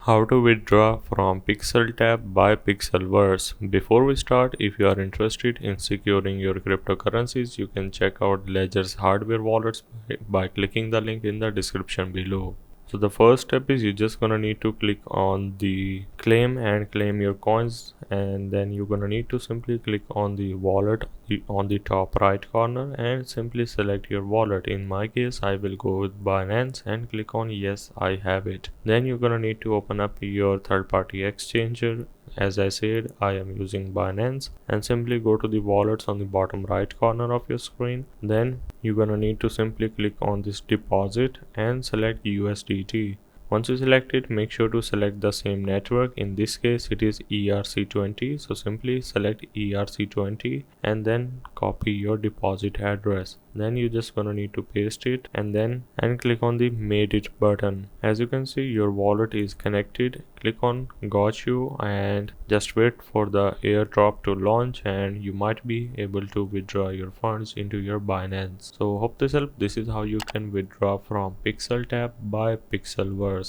How to withdraw from Pixel tab by Pixelverse. Before we start, if you are interested in securing your cryptocurrencies, you can check out Ledger's hardware wallets by clicking the link in the description below. So the first step is you're just gonna need to click on the claim your coins, and then you're gonna need to simply click on the wallet on the top right corner and simply select your wallet. In my case, I will go with Binance and click on yes, I have it. Then you're gonna need to open up your third-party exchanger. As I said, I am using Binance, and simply go to the wallets on the bottom right corner of your screen. Then you're gonna need to simply click on this deposit and select USDT. Once you select it, make sure to select the same network. In this case, it is ERC20. So simply select ERC20 and then copy your deposit address. Then you just gonna need to paste it and click on the made it button. As you can see, your wallet is connected. Click on got you and just wait for the airdrop to launch, and you might be able to withdraw your funds into your Binance. So hope this helped. This is how you can withdraw from Pixel tab by Pixelverse.